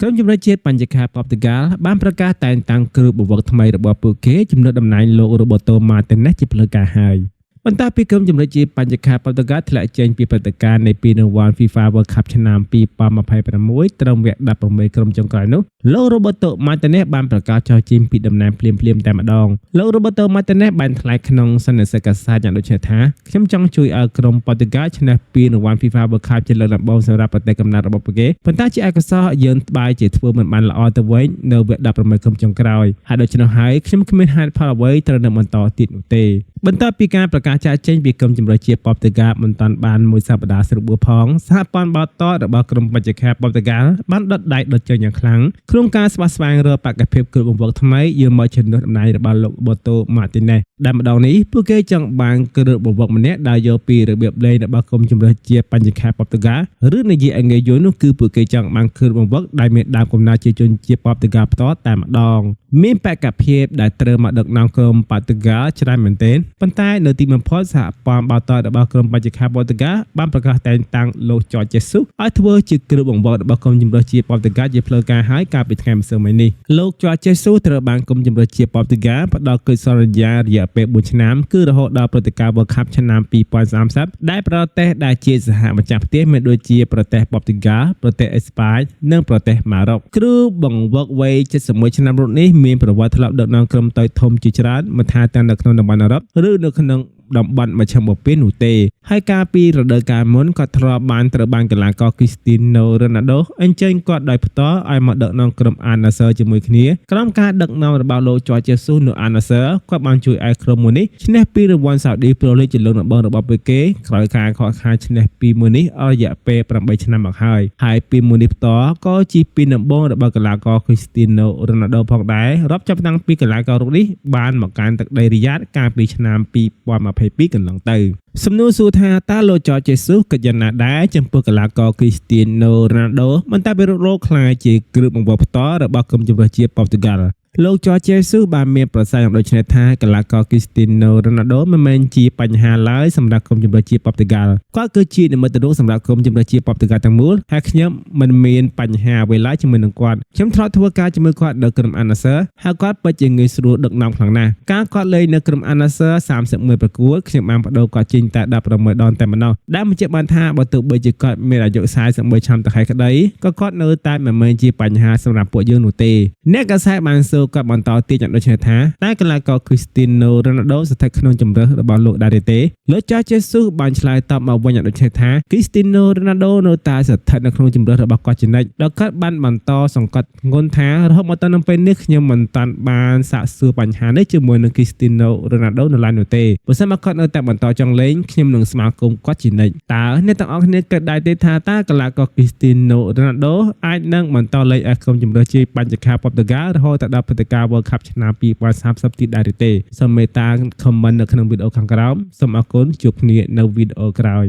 ក្រុមជំនឿជាតិបញ្ញខាប៉ូទុយហ្គាល់បានប្រកាសតែងតាំងគ្រូបង្វឹកថ្មីរបស់ពួកគេជំនួសតំណែងលោករ៉ូបូតូម៉ាតេណេសជាផ្លូវការហើយ បន្ទាប់ពីក្រុមជំនឿជាតិបញ្ញខាប៉ូទុយហ្គាល់ធ្លាក់ចេញពីព្រឹត្តិការណ៍នៃពានរង្វាន់ FIFA World Cup ឆ្នាំ 2026 ត្រឹមវគ្គ 16 ក្រុមចុងក្រោយនោះ លោករ៉ូបូតូម៉ាតេណេសបានប្រកាសចោលចេញពីតំណែងភ្លាមៗតែម្ដង លោករ៉ូបូតូម៉ាតេណេសបានថ្លែងក្នុងសន្និសីទកាសែតយ៉ាងដូចនេះថា ខ្ញុំចង់ជួយឲ្យក្រុមប៉ូទុយហ្គាល់ឈ្នះពានរង្វាន់ FIFA World Cup ជាលើកដំបូងសម្រាប់ប្រទេសកំណើតរបស់ពួកគេ ប៉ុន្តែជាឯកសារយើងត្បាយជាធ្វើមិនបានល្អទៅវិញនៅវគ្គ 16 ក្រុមចុងក្រោយ ហើយដូច្នោះហើយខ្ញុំគ្មានហេតុផលអ្វីត្រូវនឹងបន្តទៀតនោះទេ បន្ទាប់ពីការប្រកាសចាកចេញពីក្រុមជំនឿជាតិប៉ូទុយហ្គាល់មិនតាន់បានមួយសប្តាហ៍ស្រួលបួផងសហព័ន្ធបាល់ទាត់របស់ក្រុមបញ្ញខាប៉ូទុយហ្គាល់បានដុតដៃដុតជើងយ៉ាងខ្លាំងក្នុងការស្វាស្វែងរកបេក្ខភាពគ្រូបង្វឹកថ្មីយកមកជំនួសតំណែងរបស់លោកបូតូម៉ាទីណេសដែលម្ដងនេះពួកគេចង់បានគ្រូបង្វឹកម្នាក់ដែលយកពីរបៀបលេងរបស់ក្រុមជំនឿជាតិបញ្ញខាប៉ូទុយហ្គាល់ឬនិយាយអង់គ្លេសយល់នោះគឺពួកគេចង់បានគ្រូបង្វឹកដែលមានដើមកំណើតជាជនជាតិប៉ូទុយហ្គាល់ផ្ទាល់តែម្ដងមានបេក្ខភាពដែលត្រូវមកដឹកនាំក្រុមប៉ូទុយហ្គាល់ច្រើនមែនទែនប៉ុន្តែនៅទីបំផុតសហព័ន្ធបាល់ទាត់របស់ក្រុមបញ្ញខាប៉ូទុយហ្គាល់បានប្រកាសតែងតាំងលោកច័រជេស៊ូសឲ្យធ្វើជាគ្រូបង្វឹករបស់ក្រុមជំនឿជាតិប៉ូទុយហ្គាល់ជាផ្លូវការហើយកាលពីថ្ងៃម្សិលមិញនេះលោកច័រជេស៊ូសត្រូវបានក្រុមជំនឿជាតិប៉ូទុយហ្គាល់ផ្ដល់កិច្ចសន្យារយៈពេល 4 ឆ្នាំគឺរហូតដល់ព្រឹត្តិការណ៍ World Cup ឆ្នាំ 2030 ដែលប្រទេសដែលជាសហម្ចាស់ផ្ទះមានដូចជាប្រទេសប៉ូទុយហ្គាល់ប្រទេសអេស្ប៉ាញនិងប្រទេសម៉ារ៉ុកគ្រូបង្វឹកវ័យ 71 ឆ្នាំរូបនេះមានប្រវត្តិធ្លាប់ដឹកនាំក្រុមតូចធំជាច្រើនមិនថាទាំងនៅក្នុងតំបន់អឺរ៉ុបឬនៅក្នុងតំបន់មជ្ឈមបូព៌ានោះទេហើយកាលពីរដូវកាលមុនគាត់ធ្លាប់បានត្រូវបានកីឡាករ Cristiano Ronaldo អញ្ជើញគាត់ដោយផ្ទាល់ឲ្យមកដឹកនាំក្រុម Al Nassr ជាមួយគ្នាក្រោមការដឹកនាំរបស់លោកច័រជេស៊ូសនៅ Al Nassr គាត់បានជួយឲ្យក្រុមមួយនេះឈ្នះពីរង្វាន់ Saudi Pro League ជាលើកដំបូងរបស់ពួកគេក្រោយការខកខានឈ្នះពីមួយនេះអស់រយៈពេល 8 ឆ្នាំមកហើយពីមួយនេះផ្ទាល់ក៏ជាពីដំបូងរបស់កីឡាករ Cristiano Ronaldo ផងដែររាប់ចាប់តាំងពីកីឡាកររូបនេះបានមកកាន់ទឹកដីរីយ៉ាតកាលពីឆ្នាំ 2022 កន្លងទៅសំណួរសួរថាតើលោកច័រជេស៊ូសគិតយ៉ាងណាដែរចំពោះកីឡាករ Cristiano Ronaldo មិនតែពីរូបរកខ្លាចជាគ្រូបង្វឹកផ្ទាល់របស់ក្រុមជម្រើសជាតិប៉ូទុយហ្គាល់លោកច័រជេស៊ូសបានមានប្រសាសន៍យ៉ាងដូចនេះថាកីឡាករ Cristiano Ronaldo មិនមែនជាបញ្ហាឡើយសម្រាប់ក្រុមជម្រើសជាតិប៉ូទុយហ្គាល់គាត់គឺជានិមិត្តរូបសម្រាប់ក្រុមជម្រើសជាតិប៉ូទុយហ្គាល់ទាំងមូលហើយខ្ញុំមិនមានបញ្ហាអ្វីឡើយជាមួយនឹងគាត់ខ្ញុំធ្លាប់ធ្វើការជាមួយគាត់នៅក្រុម Al Nassr ហើយគាត់ពិតជាងាយស្រួលដឹកនាំខ្លាំងណាស់ការគាត់លេងនៅក្រុម Al Nassr 31 ប្រកួតខ្ញុំបានបដូរគាត់ចេញតែ 16 ដងតែម្ដងដែលបញ្ជាក់បានថាបើទោះបីជាគាត់មានអាយុ 41 ឆ្នាំទៅហើយក្តីក៏គាត់នៅតែមិនមែនជាបញ្ហាសម្រាប់ពួកយើងនោះទេអ្នកកាសែតបានសួរគាត់បន្តទៀតយ៉ាងដូចនេះថាតើកីឡាករ Cristiano Ronaldo ស្ថិតក្នុងជម្រើសរបស់លោកដែរទេលោកច័រជេស៊ូសបានឆ្លើយតបមកវិញយ៉ាងដូចនេះថា Cristiano Ronaldo នៅតែស្ថិតនៅក្នុងជម្រើសរបស់គាត់ជានិច្ចដោយគាត់បានបន្តសង្កត់ធ្ងន់ថារហូតមកដល់ពេលនេះខ្ញុំមិនតាន់បានសាកសួរបញ្ហានេះជាមួយនឹង Cristiano Ronaldo នៅឡើយនោះទេបើសិនមកគាត់នៅតែបន្តចង់លេងខ្ញុំនឹងស្វាគមន៍គាត់ជានិច្ចតើអ្នកទាំងអស់គ្នាគិតដែរទេថាតើកីឡាករ Cristiano Ronaldo អាចនឹងបន្តលេងឲ្យក្រុមជម្រើសជាតិបញ្ញខាប៉ូទុយហ្គាល់រហូតដល់ព្រឹត្តិការណ៍ World Cup ឆ្នាំ 2030 ទៀតដែរទេសូមមេត្តា comment នៅក្នុងវីដេអូខាងក្រោមសូមអរគុណជួបគ្នានៅវីដេអូក្រោយ